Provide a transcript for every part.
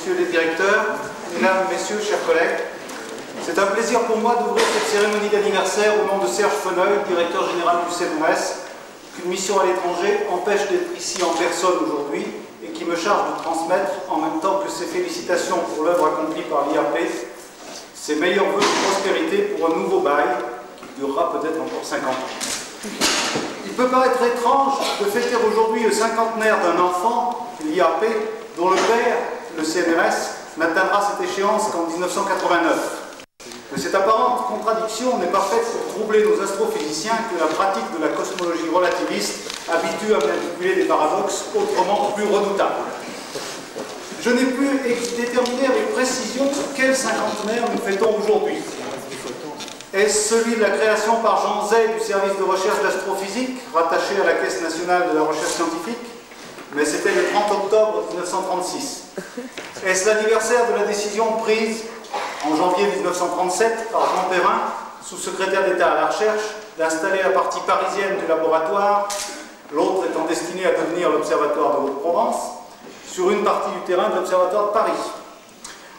messieurs les directeurs, mesdames, messieurs, chers collègues, c'est un plaisir pour moi d'ouvrir cette cérémonie d'anniversaire au nom de Serge Feneuil, directeur général du CNRS, qu'une mission à l'étranger empêche d'être ici en personne aujourd'hui et qui me charge de transmettre, en même temps que ses félicitations pour l'œuvre accomplie par l'IAP, ses meilleurs vœux de prospérité pour un nouveau bail qui durera peut-être encore 50 ans. Il peut paraître étrange de fêter aujourd'hui le cinquantenaire d'un enfant, l'IAP, dont le père, le CNRS, n'atteindra cette échéance qu'en 1989. Mais cette apparente contradiction n'est pas faite pour troubler nos astrophysiciens que la pratique de la cosmologie relativiste habitue à manipuler des paradoxes autrement plus redoutables. Je n'ai pu déterminer avec précision quel cinquantenaire nous fêtons aujourd'hui. Est-ce celui de la création par Jean Zay du service de recherche d'astrophysique, rattaché à la Caisse nationale de la recherche scientifique? Mais c'était le 30 octobre 1936. Est-ce l'anniversaire de la décision prise en janvier 1937 par Jean Perrin, sous-secrétaire d'État à la recherche, d'installer la partie parisienne du laboratoire, l'autre étant destiné à devenir l'Observatoire de Haute-Provence, sur une partie du terrain de l'Observatoire de Paris?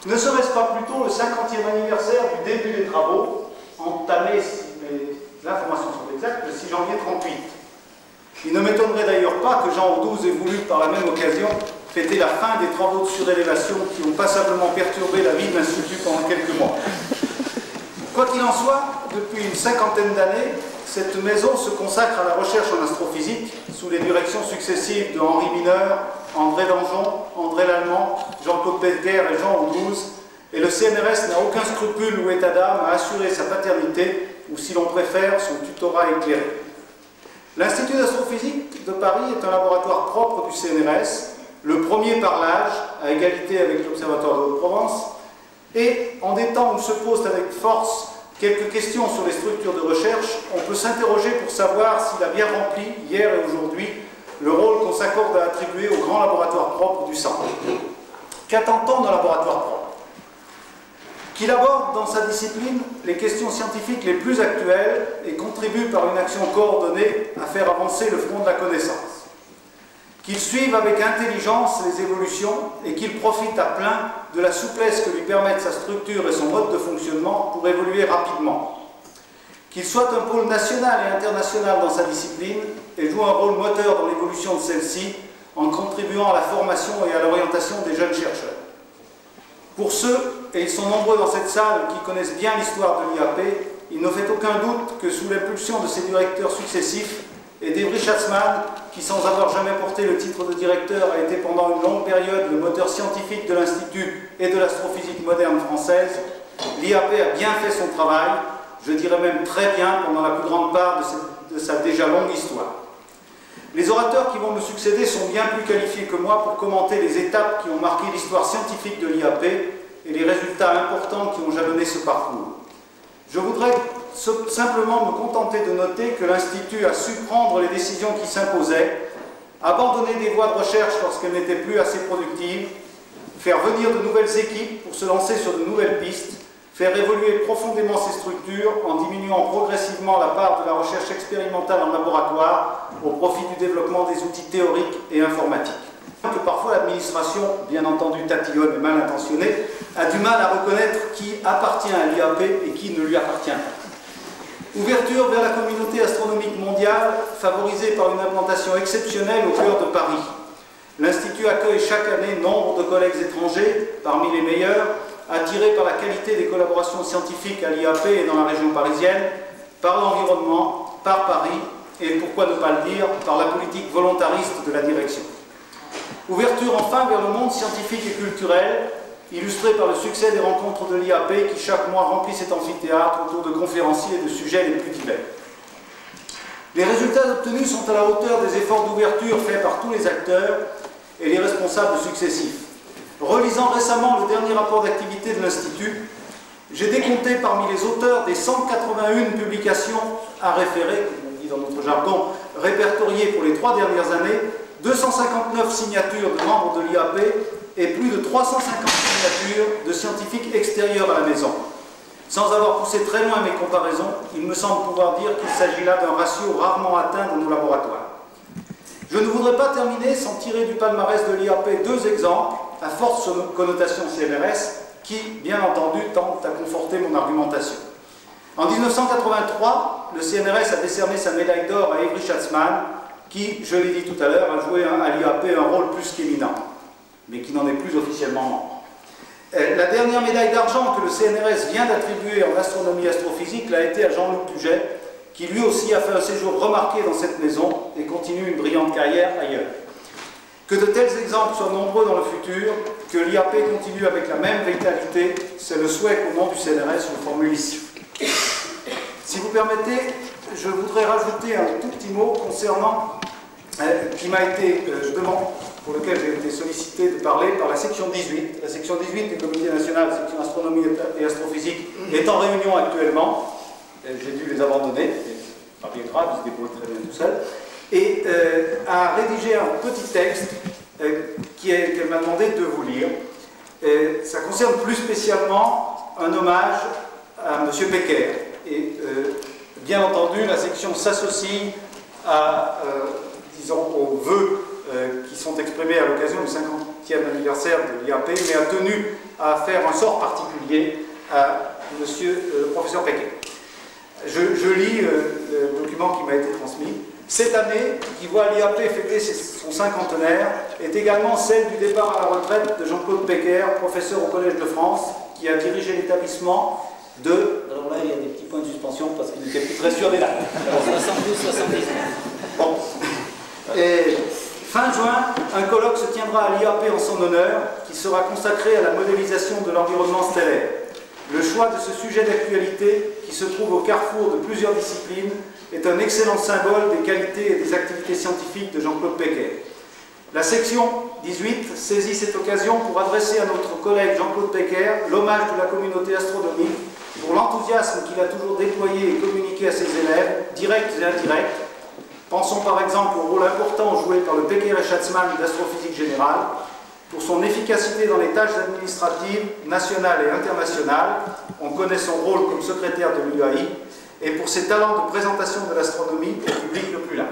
Ne serait-ce pas plutôt le 50e anniversaire du début des travaux, entamé, si mes informations sont exactes, le 6 janvier 1938? Il ne m'étonnerait d'ailleurs pas que Jean XII ait voulu, par la même occasion, fêter la fin des travaux de surélévation qui ont passablement perturbé la vie de l'Institut pendant quelques mois. Quoi qu'il en soit, depuis une cinquantaine d'années, cette maison se consacre à la recherche en astrophysique sous les directions successives de Henri Mineur, André Danjon, André Lallemand, Jean-Claude Pesguer et Jean XII, et le CNRS n'a aucun scrupule ou état d'âme à assurer sa paternité, ou si l'on préfère, son tutorat éclairé. L'Institut d'astrophysique de Paris est un laboratoire propre du CNRS, le premier par l'âge, à égalité avec l'Observatoire de Haute-Provence, et en des temps où se posent avec force quelques questions sur les structures de recherche, on peut s'interroger pour savoir s'il a bien rempli, hier et aujourd'hui, le rôle qu'on s'accorde à attribuer au grand laboratoire propre du centre. Qu'attend-on d'un laboratoire propre? Qu'il aborde dans sa discipline les questions scientifiques les plus actuelles et contribue par une action coordonnée à faire avancer le front de la connaissance. Qu'il suive avec intelligence les évolutions et qu'il profite à plein de la souplesse que lui permettent sa structure et son mode de fonctionnement pour évoluer rapidement. Qu'il soit un pôle national et international dans sa discipline et joue un rôle moteur dans l'évolution de celle-ci en contribuant à la formation et à l'orientation des jeunes chercheurs. Pour ceux, et ils sont nombreux dans cette salle, qui connaissent bien l'histoire de l'IAP, il ne fait aucun doute que sous l'impulsion de ses directeurs successifs et d'Evry Schatzman, qui sans avoir jamais porté le titre de directeur a été pendant une longue période le moteur scientifique de l'Institut et de l'astrophysique moderne française, l'IAP a bien fait son travail, je dirais même très bien pendant la plus grande part de sa déjà longue histoire. Les orateurs qui vont me succéder sont bien plus qualifiés que moi pour commenter les étapes qui ont marqué l'histoire scientifique de l'IAP et les résultats importants qui ont jalonné ce parcours. Je voudrais simplement me contenter de noter que l'Institut a su prendre les décisions qui s'imposaient, abandonner des voies de recherche lorsqu'elles n'étaient plus assez productives, faire venir de nouvelles équipes pour se lancer sur de nouvelles pistes, faire évoluer profondément ces structures en diminuant progressivement la part de la recherche expérimentale en laboratoire au profit du développement des outils théoriques et informatiques. Que parfois l'administration, bien entendu tatillonne et mal intentionnée, a du mal à reconnaître qui appartient à l'IAP et qui ne lui appartient pas. Ouverture vers la communauté astronomique mondiale, favorisée par une implantation exceptionnelle au cœur de Paris. L'Institut accueille chaque année nombre de collègues étrangers, parmi les meilleurs, attirés par la qualité des collaborations scientifiques à l'IAP et dans la région parisienne, par l'environnement, par Paris, et pourquoi ne pas le dire, par la politique volontariste de la direction. Ouverture enfin vers le monde scientifique et culturel, illustrée par le succès des rencontres de l'IAP qui chaque mois remplit cet amphithéâtre autour de conférenciers et de sujets les plus divers. Les résultats obtenus sont à la hauteur des efforts d'ouverture faits par tous les acteurs et les responsables successifs. Relisant récemment le dernier rapport d'activité de l'Institut, j'ai décompté parmi les auteurs des 181 publications à référer, comme on dit dans notre jargon, répertoriées pour les 3 dernières années, 259 signatures de membres de l'IAP et plus de 350 signatures de scientifiques extérieurs à la maison. Sans avoir poussé très loin mes comparaisons, il me semble pouvoir dire qu'il s'agit là d'un ratio rarement atteint dans nos laboratoires. Je ne voudrais pas terminer sans tirer du palmarès de l'IAP 2 exemples à forte connotation CNRS qui, bien entendu, tente à conforter mon argumentation. En 1983, le CNRS a décerné sa médaille d'or à Avery Schatzman, qui, je l'ai dit tout à l'heure, a joué à l'IAP un rôle plus qu'éminent, mais qui n'en est plus officiellement membre. La dernière médaille d'argent que le CNRS vient d'attribuer en astronomie et astrophysique l'a été à Jean-Luc Puget, qui lui aussi a fait un séjour remarqué dans cette maison et continue une brillante carrière ailleurs. Que de tels exemples soient nombreux dans le futur, que l'IAP continue avec la même vitalité, c'est le souhait qu'au nom du CNRS je formule ici. Si vous permettez, je voudrais rajouter un tout petit mot concernant, qui m'a été demandé, pour lequel j'ai été sollicité de parler par la section 18. La section 18 du Comité national, section astronomie et astrophysique, est en réunion actuellement. J'ai dû les abandonner, pas bien grave, ils se débrouillent très bien tout seuls, et a rédigé un petit texte qu'elle m'a demandé de vous lire. Ça concerne plus spécialement un hommage à M. Becker. Et bien entendu, la section s'associe à, disons, aux vœux qui sont exprimés à l'occasion du 50e anniversaire de l'IAP, mais a tenu à faire un sort particulier à le professeur Becker. Je lis le document qui m'a été transmis. Cette année, qui voit l'IAP fêter son cinquantenaire, est également celle du départ à la retraite de Jean-Claude Becker, professeur au Collège de France, qui a dirigé l'établissement de... Alors là, il y a des petits points de suspension parce qu'il n'était plus très sûr des dates. 72-79. Bon. Et fin juin, un colloque se tiendra à l'IAP en son honneur, qui sera consacré à la modélisation de l'environnement stellaire. Le choix de ce sujet d'actualité, qui se trouve au carrefour de plusieurs disciplines, est un excellent symbole des qualités et des activités scientifiques de Jean-Claude Becker. La section 18 saisit cette occasion pour adresser à notre collègue Jean-Claude Becker l'hommage de la communauté astronomique pour l'enthousiasme qu'il a toujours déployé et communiqué à ses élèves, directs et indirects. Pensons par exemple au rôle important joué par le Becker et Schatzman d'astrophysique générale, pour son efficacité dans les tâches administratives nationales et internationales, on connaît son rôle comme secrétaire de l'UAI, et pour ses talents de présentation de l'astronomie au public le plus large.